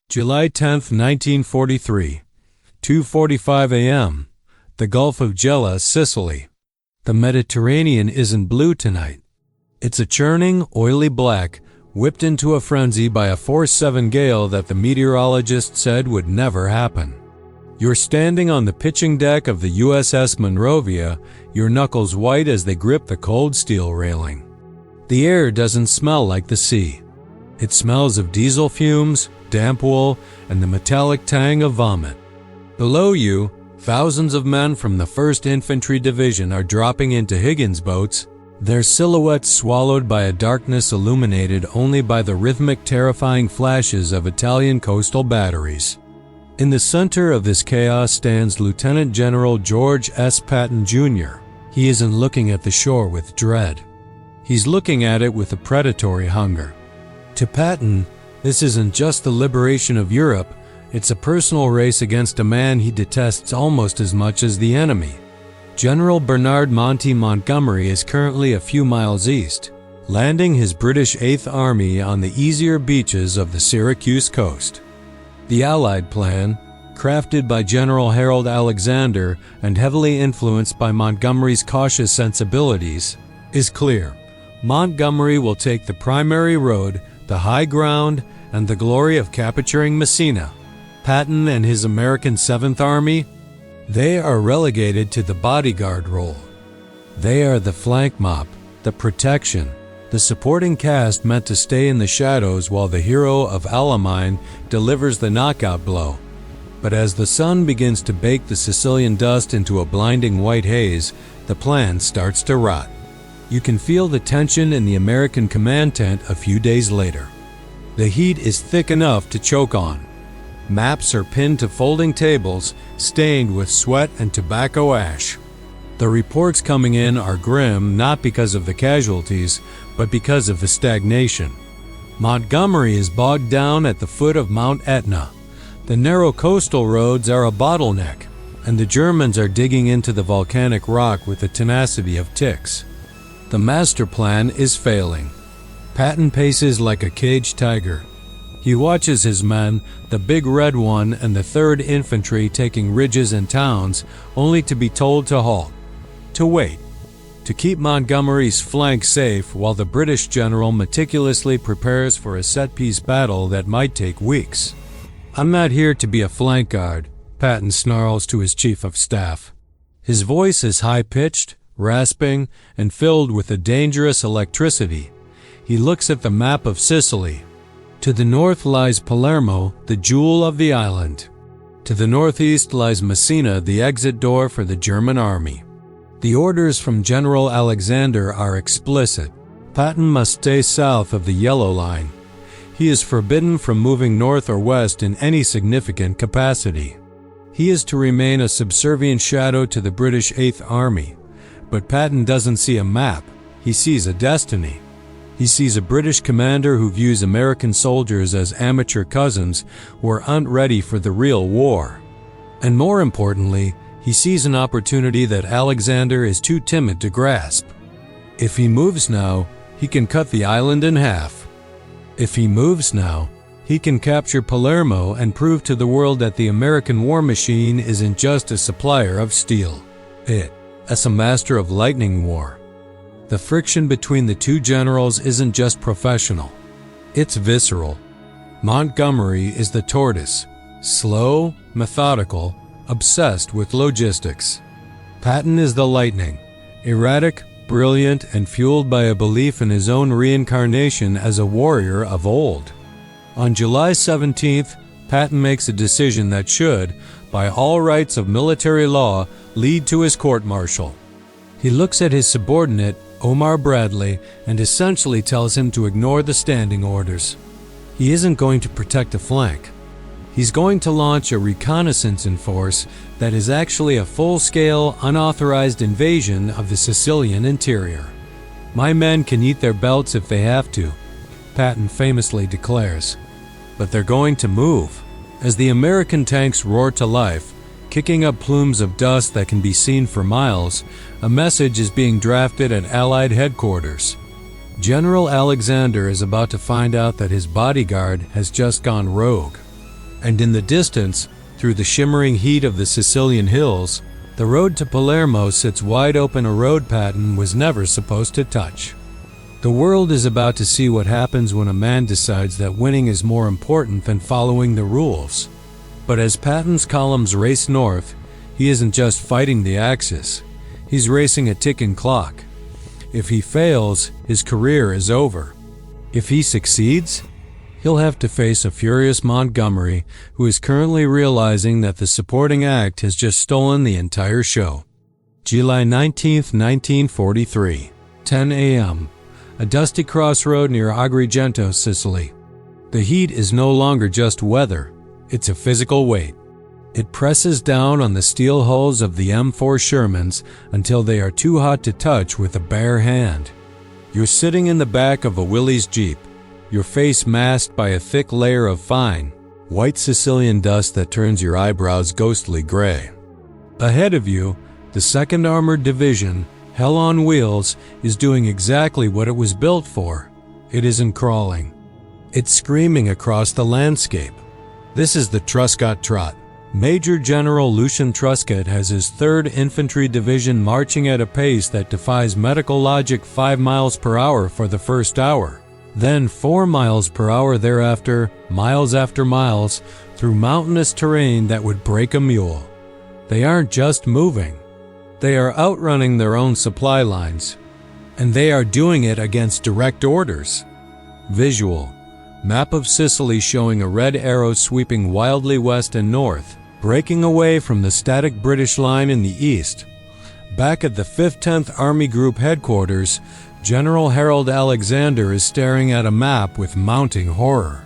July 10, 1943, 2:45 a.m., the Gulf of Gela, Sicily. The Mediterranean isn't blue tonight. It's a churning, oily black, whipped into a frenzy by a force 7 gale that the meteorologist said would never happen. You're standing on the pitching deck of the USS Monrovia, your knuckles white as they grip the cold steel railing. The air doesn't smell like the sea. It smells of diesel fumes, damp wool, and the metallic tang of vomit. Below you, thousands of men from the 1st Infantry Division are dropping into Higgins boats, their silhouettes swallowed by a darkness illuminated only by the rhythmic, terrifying flashes of Italian coastal batteries. In the center of this chaos stands Lieutenant General George S. Patton, Jr. He isn't looking at the shore with dread. He's looking at it with a predatory hunger. To Patton, this isn't just the liberation of Europe, it's a personal race against a man he detests almost as much as the enemy. General Bernard Monty Montgomery is currently a few miles east, landing his British 8th Army on the easier beaches of the Syracuse coast. The Allied plan, crafted by General Harold Alexander and heavily influenced by Montgomery's cautious sensibilities, is clear. Montgomery will take the primary road, the high ground, and the glory of capturing Messina. Patton and his American 7th Army, they are relegated to the bodyguard role. They are the flank mop, the protection, the supporting cast meant to stay in the shadows while the hero of Alamein delivers the knockout blow. But as the sun begins to bake the Sicilian dust into a blinding white haze, the plan starts to rot. You can feel the tension in the American command tent a few days later. The heat is thick enough to choke on. Maps are pinned to folding tables, stained with sweat and tobacco ash. The reports coming in are grim not because of the casualties, but because of the stagnation. Montgomery is bogged down at the foot of Mount Etna. The narrow coastal roads are a bottleneck, and the Germans are digging into the volcanic rock with the tenacity of ticks. The master plan is failing. Patton paces like a caged tiger. He watches his men, the Big Red One and the 3rd Infantry taking ridges and towns, only to be told to halt, to wait, to keep Montgomery's flank safe while the British general meticulously prepares for a set-piece battle that might take weeks. "I'm not here to be a flank guard," Patton snarls to his chief of staff. His voice is high-pitched, rasping, and filled with a dangerous electricity. He looks at the map of Sicily. To the north lies Palermo, the jewel of the island. To the northeast lies Messina, the exit door for the German army. The orders from General Alexander are explicit. Patton must stay south of the Yellow Line. He is forbidden from moving north or west in any significant capacity. He is to remain a subservient shadow to the British 8th Army. But Patton doesn't see a map. He sees a destiny. He sees a British commander who views American soldiers as amateur cousins who aren't ready for the real war. And more importantly, he sees an opportunity that Alexander is too timid to grasp. If he moves now, he can cut the island in half. If he moves now, he can capture Palermo and prove to the world that the American war machine isn't just a supplier of steel. It's a master of lightning war. The friction between the two generals isn't just professional. It's visceral. Montgomery is the tortoise, slow, methodical, obsessed with logistics. Patton is the lightning, erratic, brilliant, and fueled by a belief in his own reincarnation as a warrior of old. On July 17th, Patton makes a decision that should, by all rights of military law, lead to his court-martial. He looks at his subordinate, Omar Bradley, and essentially tells him to ignore the standing orders. He isn't going to protect a flank. He's going to launch a reconnaissance in force that is actually a full-scale, unauthorized invasion of the Sicilian interior. "My men can eat their belts if they have to," Patton famously declares. But they're going to move. As the American tanks roar to life, kicking up plumes of dust that can be seen for miles, a message is being drafted at Allied headquarters. General Alexander is about to find out that his bodyguard has just gone rogue. and in the distance, through the shimmering heat of the Sicilian hills, the road to Palermo sits wide open, a road Patton was never supposed to touch. The world is about to see what happens when a man decides that winning is more important than following the rules. But as Patton's columns race north, he isn't just fighting the Axis. He's racing a ticking clock. If he fails, his career is over. If he succeeds, he'll have to face a furious Montgomery who is currently realizing that the supporting act has just stolen the entire show. July 19, 1943, 10 a.m. A dusty crossroad near Agrigento, Sicily. The heat is no longer just weather, it's a physical weight. It presses down on the steel hulls of the M4 Shermans until they are too hot to touch with a bare hand. You're sitting in the back of a Willys Jeep, your face masked by a thick layer of fine, white Sicilian dust that turns your eyebrows ghostly gray. Ahead of you, the 2nd Armored Division, Hell on Wheels, is doing exactly what it was built for. It isn't crawling. It's screaming across the landscape. This is the Truscott Trot. Major General Lucian Truscott has his 3rd Infantry Division marching at a pace that defies medical logic, 5 miles per hour for the first hour, then 4 miles per hour thereafter, miles after miles, through mountainous terrain that would break a mule. They aren't just moving. They are outrunning their own supply lines, and they are doing it against direct orders. Visual. Map of Sicily showing a red arrow sweeping wildly west and north, breaking away from the static British line in the east. Back at the 5th 10th Army Group headquarters, General Harold Alexander is staring at a map with mounting horror.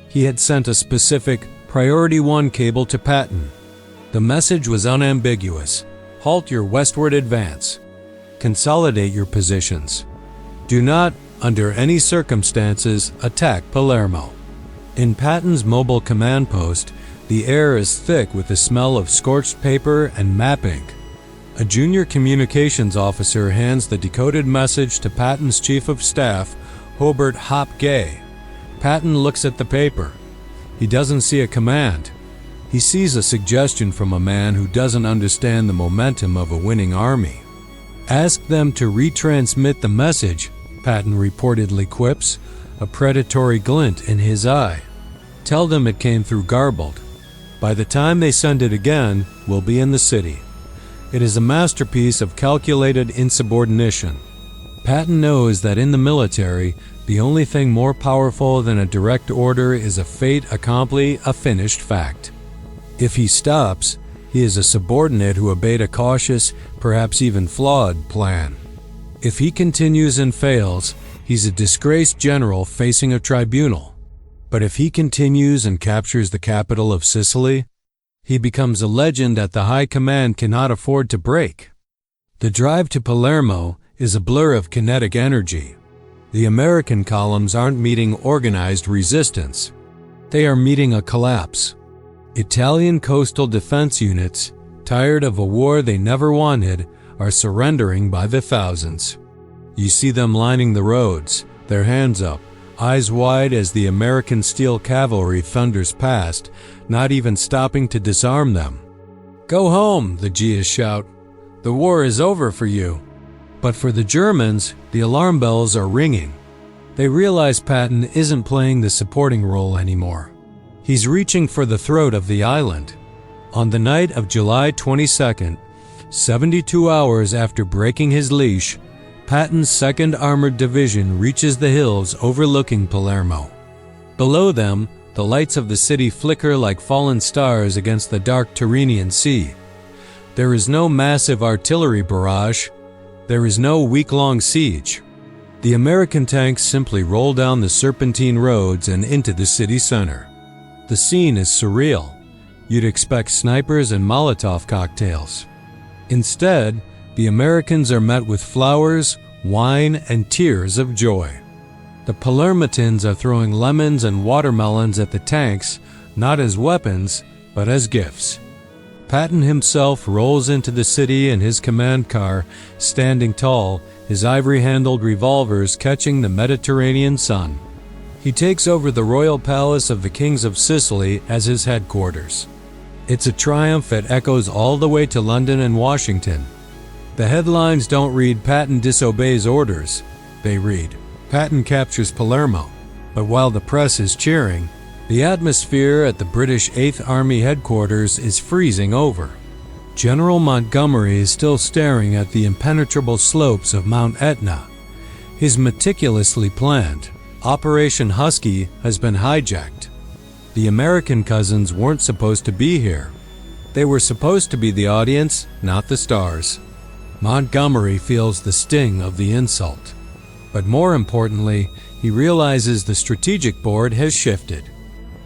He had sent a specific Priority 1 cable to Patton. The message was unambiguous. Halt your westward advance. Consolidate your positions. Do not, under any circumstances, attack Palermo. In Patton's mobile command post, the air is thick with the smell of scorched paper and map ink. A junior communications officer hands the decoded message to Patton's chief of staff, Hobart Hop Gay. Patton looks at the paper. He doesn't see a command. He sees a suggestion from a man who doesn't understand the momentum of a winning army. Ask them to retransmit the message, Patton reportedly quips, a predatory glint in his eye. Tell them it came through garbled. By the time they send it again, we'll be in the city. It is a masterpiece of calculated insubordination. Patton knows that in the military, the only thing more powerful than a direct order is a fait accompli, a finished fact. If he stops, he is a subordinate who obeyed a cautious, perhaps even flawed, plan. If he continues and fails, he's a disgraced general facing a tribunal. But if he continues and captures the capital of Sicily, he becomes a legend that the high command cannot afford to break. The drive to Palermo is a blur of kinetic energy. The American columns aren't meeting organized resistance. They are meeting a collapse. Italian coastal defense units, tired of a war they never wanted, are surrendering by the thousands. You see them lining the roads, their hands up, eyes wide as the American steel cavalry thunders past, not even stopping to disarm them. "Go home," the Gs shout. "The war is over for you." But for the Germans, the alarm bells are ringing. They realize Patton isn't playing the supporting role anymore. He's reaching for the throat of the island. On the night of July 22nd, 72 hours after breaking his leash, Patton's 2nd Armored Division reaches the hills overlooking Palermo. Below them, the lights of the city flicker like fallen stars against the dark Tyrrhenian Sea. There is no massive artillery barrage. There is no week-long siege. The American tanks simply roll down the serpentine roads and into the city center. The scene is surreal. You'd expect snipers and Molotov cocktails. Instead, the Americans are met with flowers, wine, and tears of joy. The Palermitans are throwing lemons and watermelons at the tanks, not as weapons, but as gifts. Patton himself rolls into the city in his command car, standing tall, his ivory-handled revolvers catching the Mediterranean sun. He takes over the royal palace of the kings of Sicily as his headquarters. It's a triumph that echoes all the way to London and Washington. The headlines don't read "Patton disobeys orders." They read, "Patton captures Palermo." But while the press is cheering, the atmosphere at the British 8th Army headquarters is freezing over. General Montgomery is still staring at the impenetrable slopes of Mount Etna. His meticulously planned Operation Husky has been hijacked. The American cousins weren't supposed to be here. They were supposed to be the audience, not the stars. Montgomery feels the sting of the insult. But more importantly, he realizes the strategic board has shifted.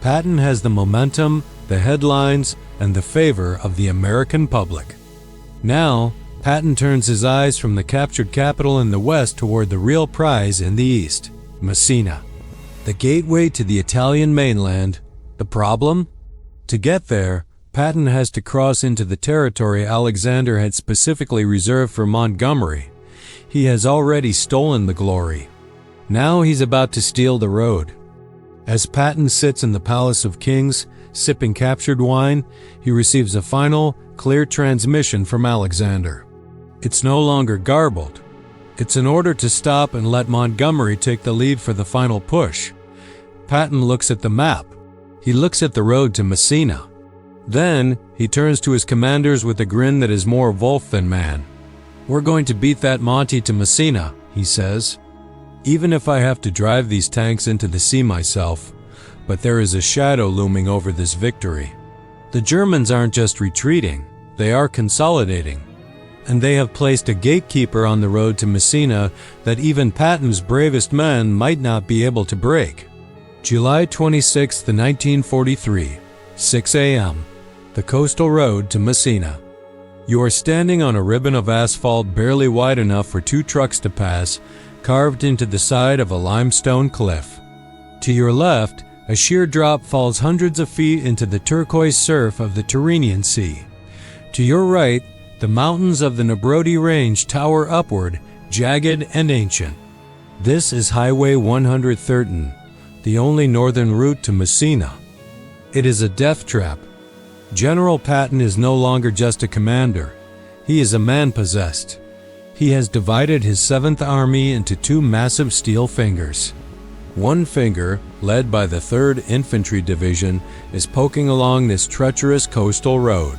Patton has the momentum, the headlines, and the favor of the American public. Now, Patton turns his eyes from the captured capital in the west toward the real prize in the east, Messina, the gateway to the Italian mainland. The problem? To get there, Patton has to cross into the territory Alexander had specifically reserved for Montgomery. He has already stolen the glory. Now he's about to steal the road. As Patton sits in the Palace of Kings, sipping captured wine, he receives a final, clear transmission from Alexander. It's no longer garbled. It's an order to stop and let Montgomery take the lead for the final push. Patton looks at the map. He looks at the road to Messina. Then, he turns to his commanders with a grin that is more wolf than man. "We're going to beat that Monty to Messina," he says. "Even if I have to drive these tanks into the sea myself." But there is a shadow looming over this victory. The Germans aren't just retreating, they are consolidating. And they have placed a gatekeeper on the road to Messina that even Patton's bravest men might not be able to break. July 26, 1943, 6 a.m., the coastal road to Messina. You are standing on a ribbon of asphalt barely wide enough for 2 trucks to pass, carved into the side of a limestone cliff. To your left, a sheer drop falls hundreds of feet into the turquoise surf of the Tyrrhenian Sea. To your right, the mountains of the Nebrodi Range tower upward, jagged and ancient. This is Highway 113, the only northern route to Messina. It is a death trap. General Patton is no longer just a commander. He is a man possessed. He has divided his 7th Army into 2 massive steel fingers. One finger, led by the 3rd Infantry Division, is poking along this treacherous coastal road.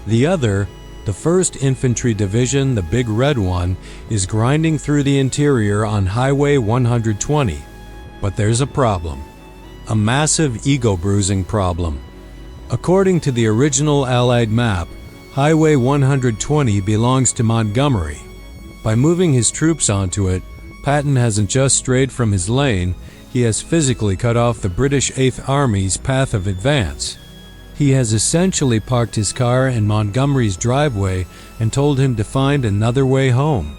The other, the 1st Infantry Division, the big red one, is grinding through the interior on Highway 120. But there's a problem. A massive ego-bruising problem. According to the original Allied map, Highway 120 belongs to Montgomery. By moving his troops onto it, Patton hasn't just strayed from his lane, he has physically cut off the British 8th Army's path of advance. He has essentially parked his car in Montgomery's driveway and told him to find another way home.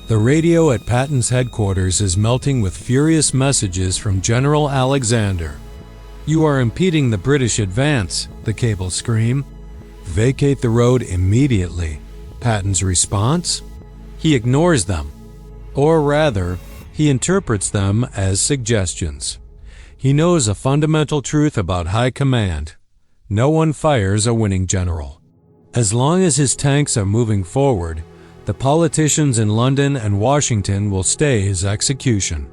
The radio at Patton's headquarters is melting with furious messages from General Alexander. "You are impeding the British advance," the cables scream. "Vacate the road immediately." Patton's response? He ignores them. Or rather, he interprets them as suggestions. He knows a fundamental truth about high command. No one fires a winning general. As long as his tanks are moving forward, the politicians in London and Washington will stay his execution.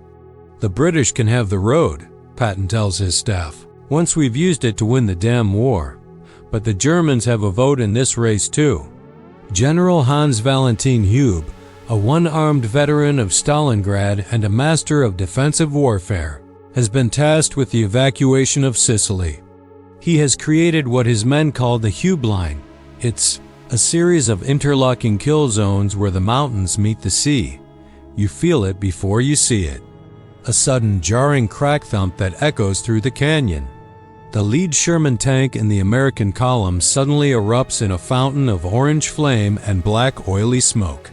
"The British can have the road," Patton tells his staff, "once we've used it to win the damn war. But the Germans have a vote in this race too." General Hans Valentin Hube, a one-armed veteran of Stalingrad and a master of defensive warfare, has been tasked with the evacuation of Sicily. He has created what his men call the Hube Line. It's a series of interlocking kill zones where the mountains meet the sea. You feel it before you see it. A sudden jarring crack thump that echoes through the canyon. The lead Sherman tank in the American column suddenly erupts in a fountain of orange flame and black oily smoke.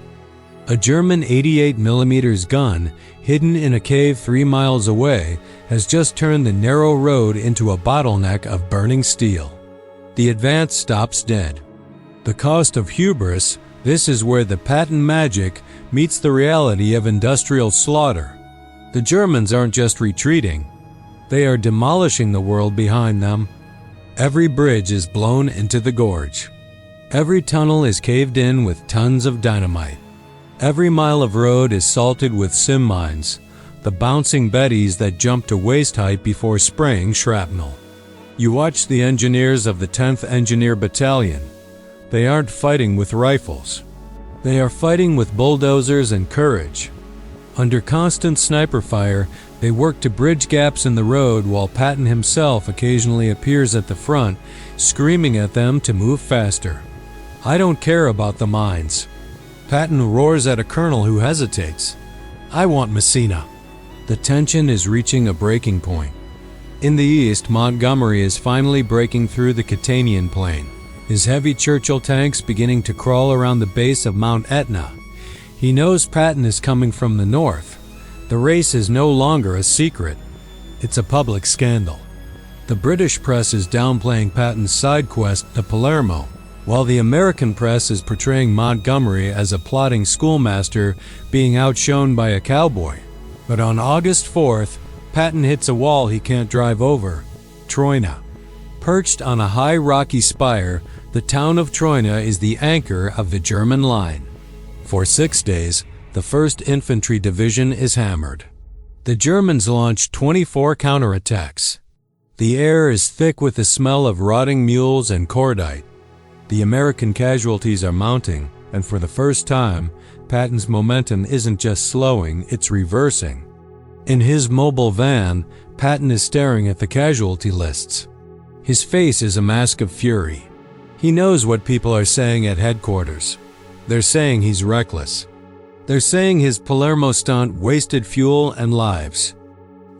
A German 88mm gun, hidden in a cave 3 miles away, has just turned the narrow road into a bottleneck of burning steel. The advance stops dead. The cost of hubris, this is where the Patton magic meets the reality of industrial slaughter. The Germans aren't just retreating, They are demolishing the world behind them. Every bridge is blown into the gorge. Every tunnel is caved in with tons of dynamite. Every mile of road is salted with sim mines, the bouncing Bettys that jump to waist height before spraying shrapnel. You watch the engineers of the 10th Engineer Battalion. They aren't fighting with rifles. They are fighting with bulldozers and courage. Under constant sniper fire, they work to bridge gaps in the road while Patton himself occasionally appears at the front, screaming at them to move faster. I don't care about the mines. Patton roars at a colonel who hesitates. I want Messina. The tension is reaching a breaking point. In the east, Montgomery is finally breaking through the Catanian Plain, his heavy Churchill tanks beginning to crawl around the base of Mount Etna. He knows Patton is coming from the north. The race is no longer a secret. It's a public scandal. The British press is downplaying Patton's side quest to Palermo, while the American press is portraying Montgomery as a plotting schoolmaster being outshone by a cowboy. But on August 4th, Patton hits a wall he can't drive over, Troina. Perched on a high rocky spire, the town of Troina is the anchor of the German line. For 6 days, the 1st Infantry Division is hammered. The Germans launch 24 counterattacks. The air is thick with the smell of rotting mules and cordite. The American casualties are mounting, and for the first time, Patton's momentum isn't just slowing, it's reversing. In his mobile van, Patton is staring at the casualty lists. His face is a mask of fury. He knows what people are saying at headquarters. They're saying he's reckless. They're saying his Palermo stunt wasted fuel and lives.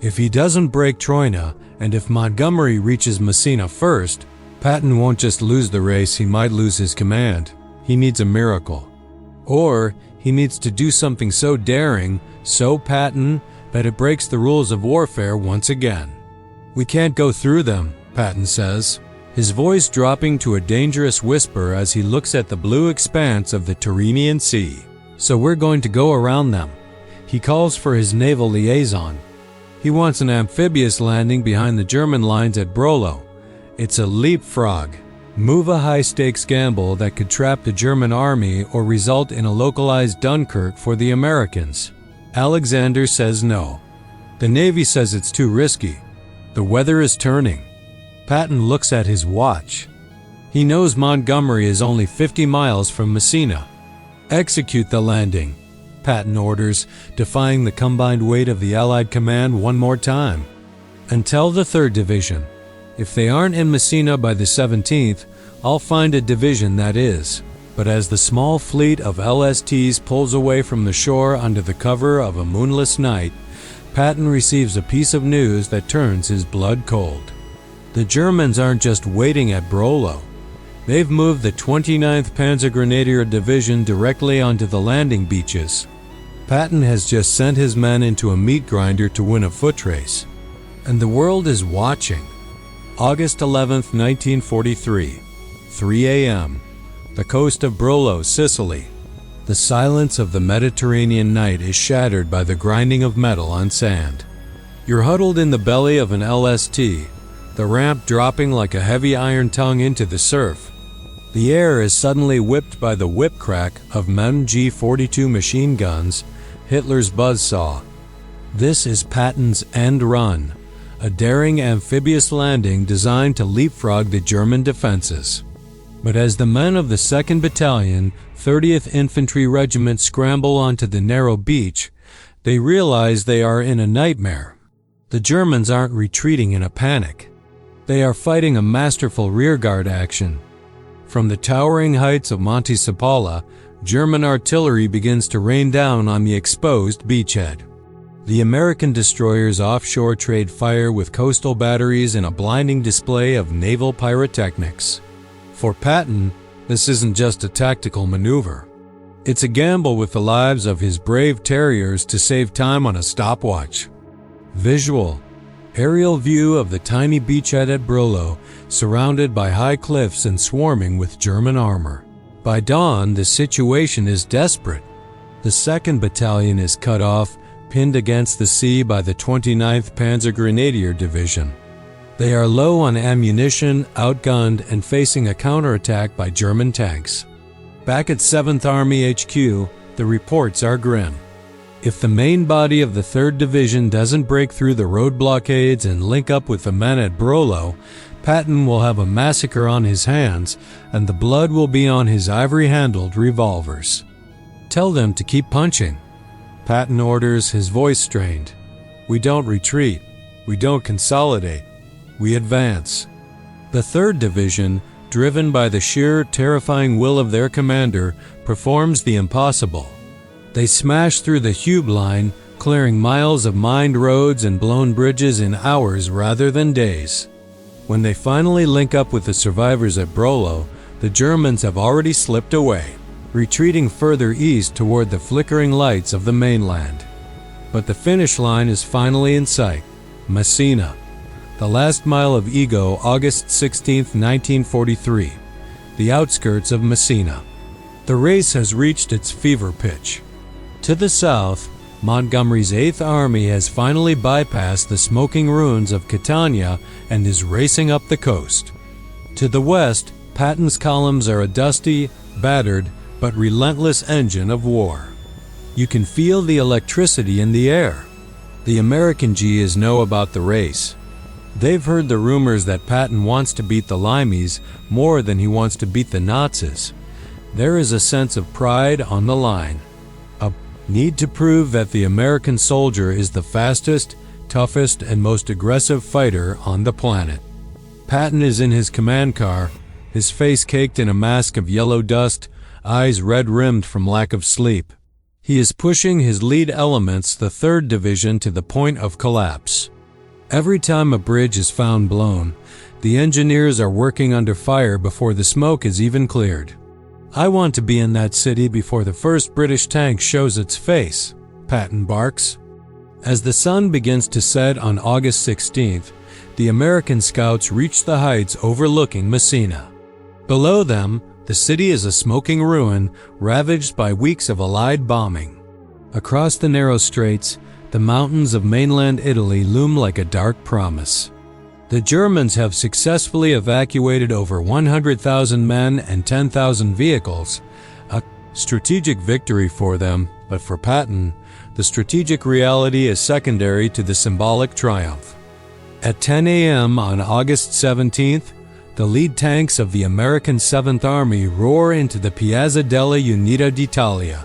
If he doesn't break Troina, and if Montgomery reaches Messina first, Patton won't just lose the race, he might lose his command. He needs a miracle. Or he needs to do something so daring, so Patton, that it breaks the rules of warfare once again. We can't go through them, Patton says, his voice dropping to a dangerous whisper as he looks at the blue expanse of the Tyrrhenian Sea. So we're going to go around them. He calls for his naval liaison. He wants an amphibious landing behind the German lines at Brolo. It's a leapfrog. Move a high-stakes gamble that could trap the German army or result in a localized Dunkirk for the Americans. Alexander says no. The Navy says it's too risky. The weather is turning. Patton looks at his watch. He knows Montgomery is only 50 miles from Messina. Execute the landing, Patton orders, defying the combined weight of the Allied command one more time. And tell the 3rd Division, if they aren't in Messina by the 17th, I'll find a division that is. But as the small fleet of LSTs pulls away from the shore under the cover of a moonless night, Patton receives a piece of news that turns his blood cold. The Germans aren't just waiting at Brolo. They've moved the 29th Panzer Grenadier Division directly onto the landing beaches. Patton has just sent his men into a meat grinder to win a foot race. And the world is watching. August 11th, 1943, 3 a.m., the coast of Brolo, Sicily. The silence of the Mediterranean night is shattered by the grinding of metal on sand. You're huddled in the belly of an LST, the ramp dropping like a heavy iron tongue into the surf. The air is suddenly whipped by the whip crack of MEM G-42 machine guns, Hitler's buzzsaw. This is Patton's end run, a daring amphibious landing designed to leapfrog the German defenses. But as the men of the 2nd Battalion, 30th Infantry Regiment scramble onto the narrow beach, they realize they are in a nightmare. The Germans aren't retreating in a panic. They are fighting a masterful rearguard action. From the towering heights of Monte Cipolla, German artillery begins to rain down on the exposed beachhead. The American destroyers offshore trade fire with coastal batteries in a blinding display of naval pyrotechnics. For Patton, this isn't just a tactical maneuver. It's a gamble with the lives of his brave terriers to save time on a stopwatch. Visual. Aerial view of the tiny beachhead at Brolo, surrounded by high cliffs and swarming with German armor. By dawn, the situation is desperate. The 2nd Battalion is cut off, pinned against the sea by the 29th Panzer Grenadier Division. They are low on ammunition, outgunned, and facing a counterattack by German tanks. Back at 7th Army HQ, the reports are grim. If the main body of the 3rd Division doesn't break through the road blockades and link up with the men at Brolo, Patton will have a massacre on his hands, and the blood will be on his ivory-handled revolvers. Tell them to keep punching. Patton orders, his voice strained. We don't retreat. We don't consolidate. We advance. The 3rd Division, driven by the sheer, terrifying will of their commander, performs the impossible. They smash through the Hube line, clearing miles of mined roads and blown bridges in hours rather than days. When they finally link up with the survivors at Brolo, the Germans have already slipped away, retreating further east toward the flickering lights of the mainland. But the finish line is finally in sight, Messina. The last mile of Ego, August 16, 1943. The outskirts of Messina. The race has reached its fever pitch. To the south, Montgomery's 8th Army has finally bypassed the smoking ruins of Catania and is racing up the coast. To the west, Patton's columns are a dusty, battered, but relentless engine of war. You can feel the electricity in the air. The American G's know about the race. They've heard the rumors that Patton wants to beat the Limeys more than he wants to beat the Nazis. There is a sense of pride on the line. A need to prove that the American soldier is the fastest, toughest, and most aggressive fighter on the planet. Patton is in his command car, his face caked in a mask of yellow dust, eyes red-rimmed from lack of sleep. He is pushing his lead elements, the 3rd Division, to the point of collapse. Every time a bridge is found blown, the engineers are working under fire before the smoke is even cleared. I want to be in that city before the first British tank shows its face, Patton barks. As the sun begins to set on August 16th, the American scouts reach the heights overlooking Messina. Below them, the city is a smoking ruin, ravaged by weeks of Allied bombing. Across the narrow straits, the mountains of mainland Italy loom like a dark promise. The Germans have successfully evacuated over 100,000 men and 10,000 vehicles, a strategic victory for them, but for Patton, the strategic reality is secondary to the symbolic triumph. At 10 a.m. on August 17th, the lead tanks of the American 7th Army roar into the Piazza della Unità d'Italia.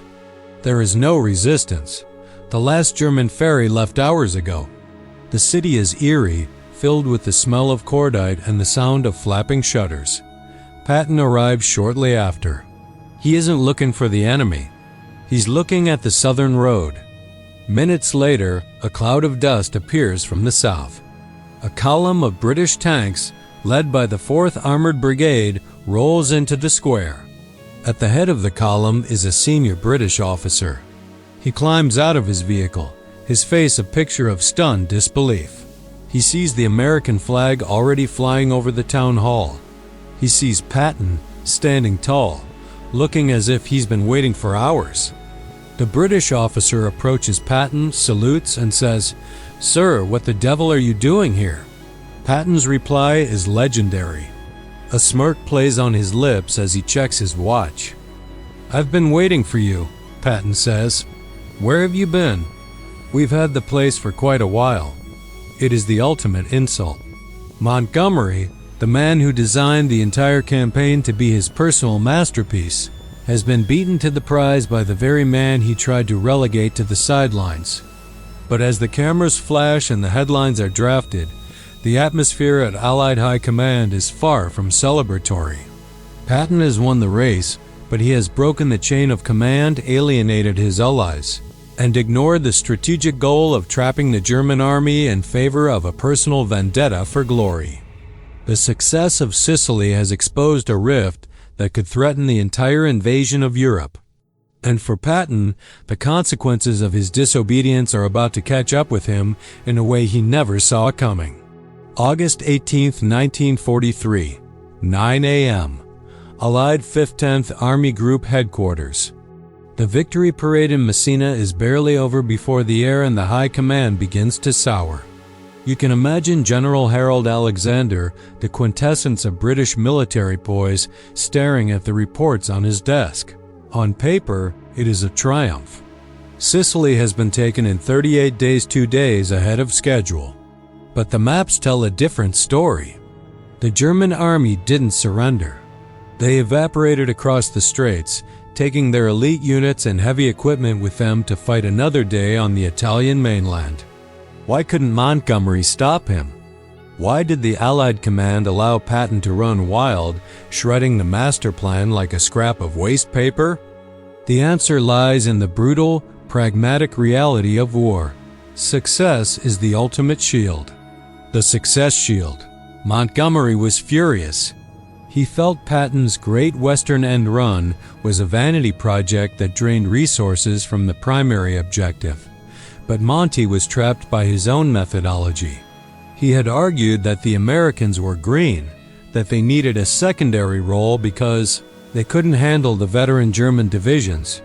There is no resistance. The last German ferry left hours ago. The city is eerie, filled with the smell of cordite and the sound of flapping shutters. Patton arrives shortly after. He isn't looking for the enemy. He's looking at the southern road. Minutes later, a cloud of dust appears from the south. A column of British tanks, led by the 4th Armored Brigade, rolls into the square. At the head of the column is a senior British officer. He climbs out of his vehicle, his face a picture of stunned disbelief. He sees the American flag already flying over the town hall. He sees Patton standing tall, looking as if he's been waiting for hours. The British officer approaches Patton, salutes, and says, "Sir, what the devil are you doing here?" Patton's reply is legendary. A smirk plays on his lips as he checks his watch. "I've been waiting for you," Patton says. "Where have you been?" "We've had the place for quite a while." It is the ultimate insult. Montgomery, the man who designed the entire campaign to be his personal masterpiece, has been beaten to the prize by the very man he tried to relegate to the sidelines. But as the cameras flash and the headlines are drafted, the atmosphere at Allied High Command is far from celebratory. Patton has won the race, but he has broken the chain of command, alienated his allies, and ignored the strategic goal of trapping the German army in favor of a personal vendetta for glory. The success of Sicily has exposed a rift that could threaten the entire invasion of Europe. And for Patton, the consequences of his disobedience are about to catch up with him in a way he never saw coming. August 18, 1943, 9 a.m. Allied 5th 10th Army Group Headquarters. The The victory parade in Messina is barely over before the air and the high command begins to sour. You can imagine General Harold Alexander, the quintessence of British military poise, staring at the reports on his desk. On paper, it is a triumph. Sicily has been taken in 38 days 2 days ahead of schedule. But the maps tell a different story. The German army didn't surrender. They evaporated across the straits, taking their elite units and heavy equipment with them to fight another day on the Italian mainland. Why couldn't Montgomery stop him? Why did the Allied command allow Patton to run wild, shredding the master plan like a scrap of waste paper? The answer lies in the brutal, pragmatic reality of war. Success is the ultimate shield. The success shield. Montgomery was furious. He felt Patton's Great Western End Run was a vanity project that drained resources from the primary objective. But Monty was trapped by his own methodology. He had argued that the Americans were green, that they needed a secondary role because they couldn't handle the veteran German divisions.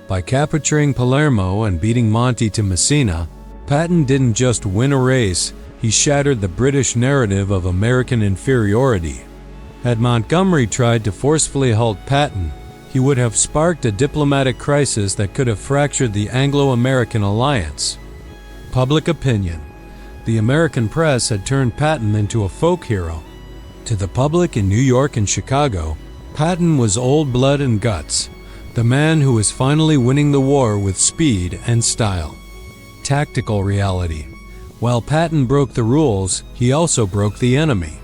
By capturing Palermo and beating Monty to Messina, Patton didn't just win a race, he shattered the British narrative of American inferiority. Had Montgomery tried to forcefully halt Patton, he would have sparked a diplomatic crisis that could have fractured the Anglo-American alliance. Public opinion. The American press had turned Patton into a folk hero. To the public in New York and Chicago, Patton was old blood and guts, the man who was finally winning the war with speed and style. Tactical reality. While Patton broke the rules, he also broke the enemy.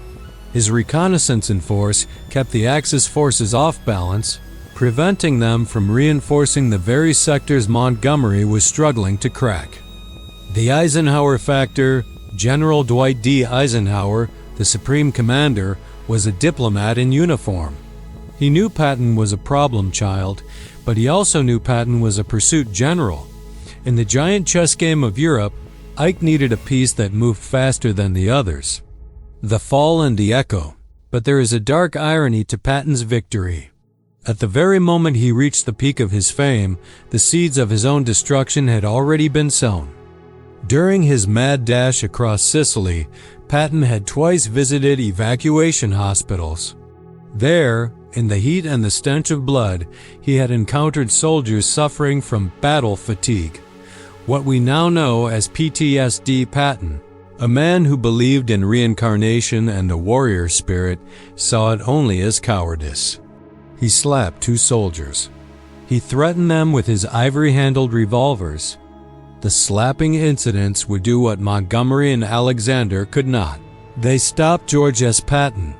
His reconnaissance in force kept the Axis forces off balance, preventing them from reinforcing the very sectors Montgomery was struggling to crack. The Eisenhower factor. General Dwight D. Eisenhower, the Supreme Commander, was a diplomat in uniform. He knew Patton was a problem child, but he also knew Patton was a pursuit general. In the giant chess game of Europe, Ike needed a piece that moved faster than the others. The fall and the echo. But there is a dark irony to Patton's victory. At the very moment he reached the peak of his fame, the seeds of his own destruction had already been sown. During his mad dash across Sicily, Patton had twice visited evacuation hospitals. There, in the heat and the stench of blood, he had encountered soldiers suffering from battle fatigue, what we now know as PTSD. Patton, a man who believed in reincarnation and a warrior spirit, saw it only as cowardice. He slapped 2 soldiers. He threatened them with his ivory-handled revolvers. The slapping incidents would do what Montgomery and Alexander could not. They stopped George S. Patton.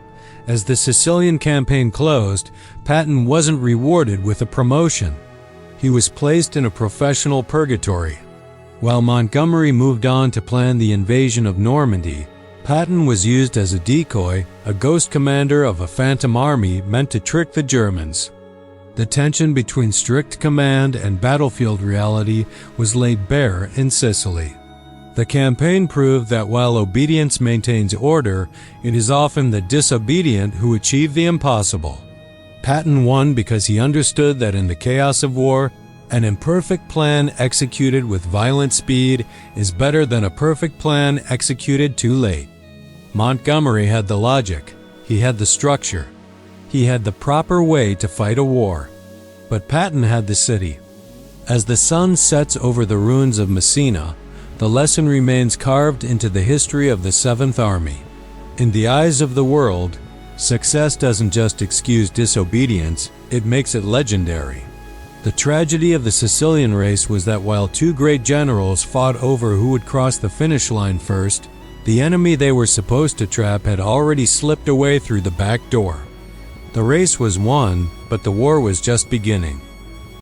As the Sicilian campaign closed, Patton wasn't rewarded with a promotion. He was placed in a professional purgatory. While Montgomery moved on to plan the invasion of Normandy, Patton was used as a decoy, a ghost commander of a phantom army meant to trick the Germans. The tension between strict command and battlefield reality was laid bare in Sicily. The campaign proved that while obedience maintains order, it is often the disobedient who achieve the impossible. Patton won because he understood that in the chaos of war, an imperfect plan executed with violent speed is better than a perfect plan executed too late. Montgomery had the logic, he had the structure, he had the proper way to fight a war. But Patton had the city. As the sun sets over the ruins of Messina, the lesson remains carved into the history of the 7th Army. In the eyes of the world, success doesn't just excuse disobedience, it makes it legendary. The tragedy of the Sicilian race was that while 2 great generals fought over who would cross the finish line first, the enemy they were supposed to trap had already slipped away through the back door. The race was won, but the war was just beginning.